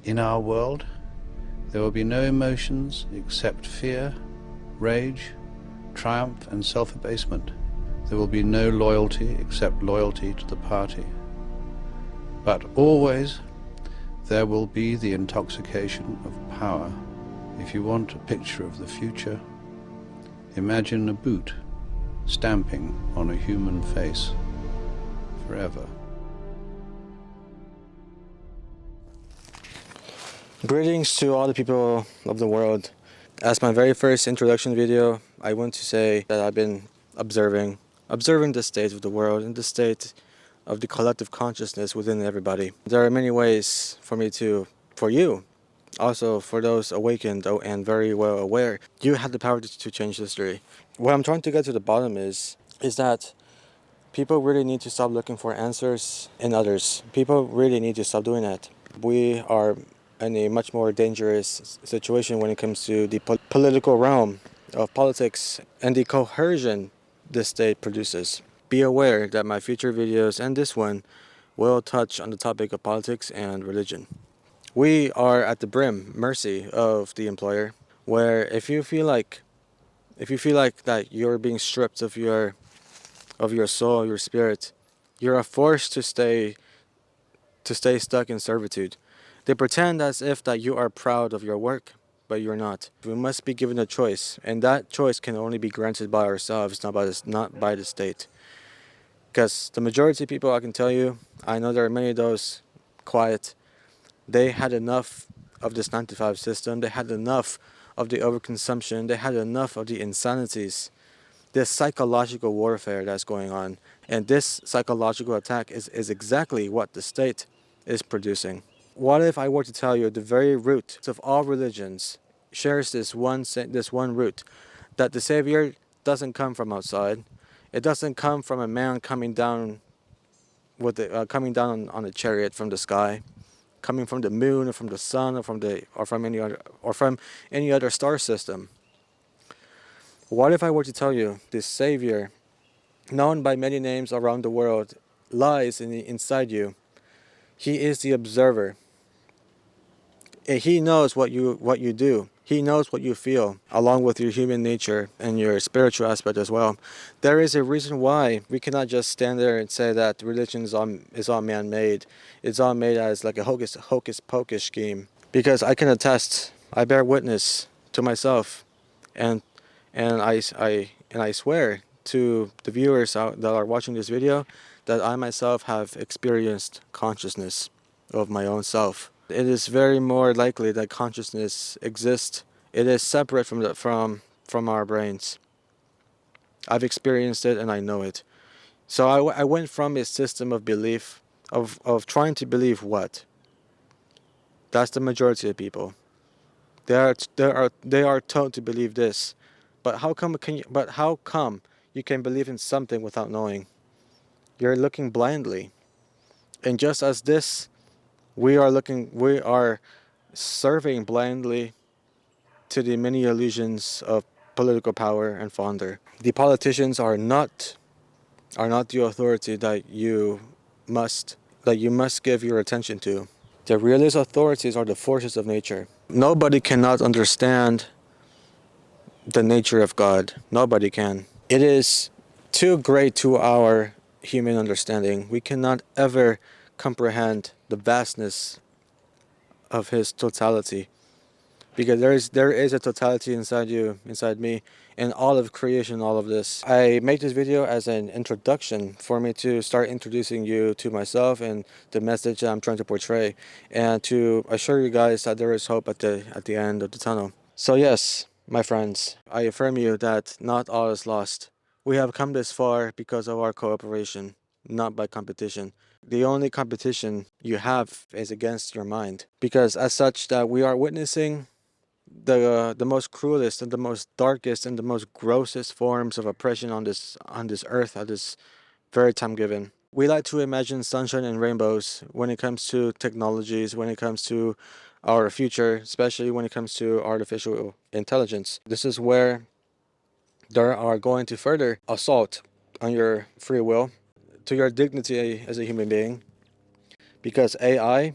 In our world, there will be no emotions except fear, rage, triumph and self-abasement. There will be no loyalty except loyalty to the party. But always there will be the intoxication of power. If you want a picture of the future, imagine a boot stamping on a human face forever. Greetings to all the people of the world. As my very first introduction video, I want to say that I've been observing the state of the world and the state of the collective consciousness within everybody. There are many ways for you, also for those awakened and very well aware, you have the power to change history. What I'm trying to get to the bottom is that people really need to stop looking for answers in others. People really need to stop doing that. We are in a much more dangerous situation when it comes to the political realm of politics and the coercion this state produces. Be aware that my future videos and this one will touch on the topic of politics and religion. We are at the mercy of the employer, where if you feel like that you're being stripped of your soul, your spirit, you're forced to stay stuck in servitude. They pretend as if that you are proud of your work, but you're not. We must be given a choice, and that choice can only be granted by ourselves, not by the state. Because the majority of people, I can tell you, I know there are many of those quiet, they had enough of this 9 to 5 system, they had enough of the overconsumption, they had enough of the insanities, this psychological warfare that's going on. And this psychological attack is exactly what the state is producing. What if I were to tell you the very root of all religions shares this one root, that the Savior doesn't come from outside. It doesn't come from a man coming down on a chariot from the sky, coming from the moon or from the sun or from any other star system. What if I were to tell you this Savior, known by many names around the world, lies inside you? He is the observer. He knows what you do. He knows what you feel, along with your human nature and your spiritual aspect as well. There is a reason why we cannot just stand there and say that religion is all man-made. It's all made as like a hocus pocus scheme. Because I can attest, I bear witness to myself, and I swear to the viewers that are watching this video that I myself have experienced consciousness of my own self. It is very more likely that consciousness exists. It is separate from our brains. I've experienced it and I know it. So I went from a system of belief, of trying to believe what? That's the majority of people. They are told to believe this. But how come you can believe in something without knowing? You're looking blindly. And just as this, we are serving blindly to the many illusions of political power and fonder. The politicians are not the authority that you must give your attention to. The realist authorities are the forces of nature. Nobody cannot understand the nature of God. Nobody can. It is too great to our human understanding. We cannot ever comprehend the vastness of his totality, because there is a totality inside you, inside me, and all of creation, all of this. I make this video as an introduction for me to start introducing you to myself and the message that I'm trying to portray, and to assure you guys that there is hope at the end of the tunnel. So yes, my friends, I affirm you that not all is lost. We have come this far because of our cooperation, not by competition. The only competition you have is against your mind, because as such that we are witnessing the most cruelest and the most darkest and the most grossest forms of oppression on this earth at this very time given. We like to imagine sunshine and rainbows when it comes to technologies, when it comes to our future, especially when it comes to artificial intelligence. This is where there are going to further assault on your free will, to your dignity as a human being, because AI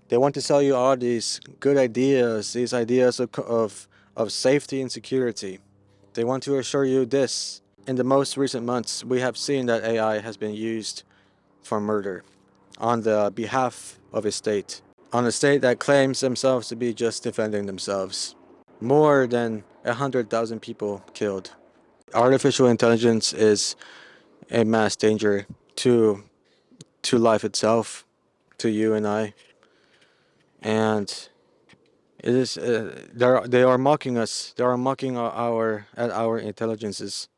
They want to sell you all these good ideas, these ideas of safety and security. They want to assure you this. In the most recent months, we have seen that AI has been used for murder on the behalf of a state, on a state that claims themselves to be just defending themselves. More than 100,000 people killed. Artificial intelligence is a mass danger to life itself, to you and I, and it is they are mocking us. They are mocking our intelligences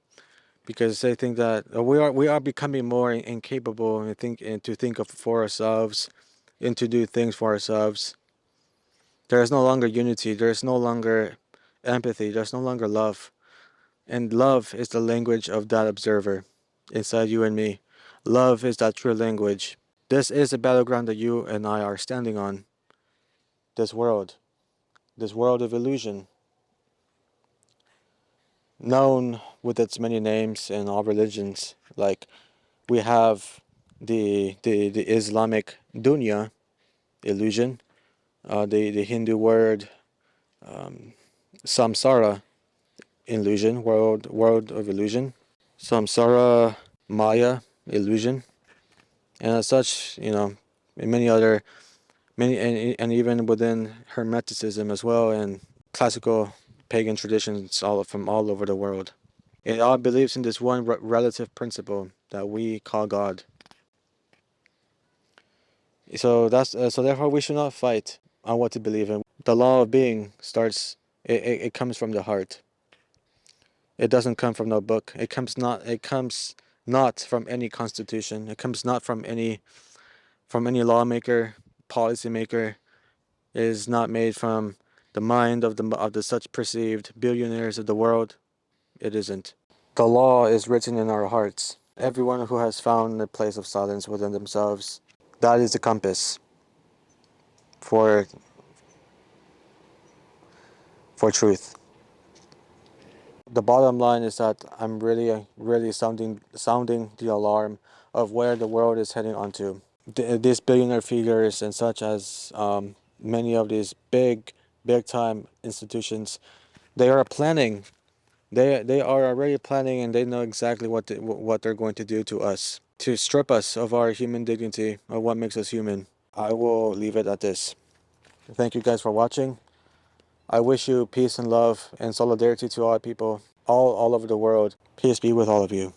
because they think that we are becoming more incapable and to think of for ourselves and to do things for ourselves. There is no longer unity. There is no longer empathy. There's no longer love. And love is the language of that observer inside you and me. Love is that true language. This is a battleground that you and I are standing on. This world of illusion, known with its many names in all religions. Like we have the Islamic dunya, illusion, the Hindu word samsara, illusion, world of illusion, samsara, Maya, illusion, and as such, and many other many and even within Hermeticism as well and classical pagan traditions from all over the world. It all believes in this one relative principle that we call God. So therefore we should not fight on what to believe in. The law of being starts. It comes from the heart. It doesn't come from no book. It comes not. It comes not from any constitution. It comes not from any lawmaker, policymaker. It is not made from the mind of the such perceived billionaires of the world. It isn't. The law is written in our hearts. Everyone who has found a place of silence within themselves, that is the compass for truth. The bottom line is that I'm really sounding the alarm of where the world is heading onto. These billionaire figures and such as many of these big time institutions, they are planning. They are already planning, and they know exactly what they're going to do to us to strip us of our human dignity, of what makes us human. I will leave it at this. Thank you guys for watching. I wish you peace and love and solidarity to all people all over the world. Peace be with all of you.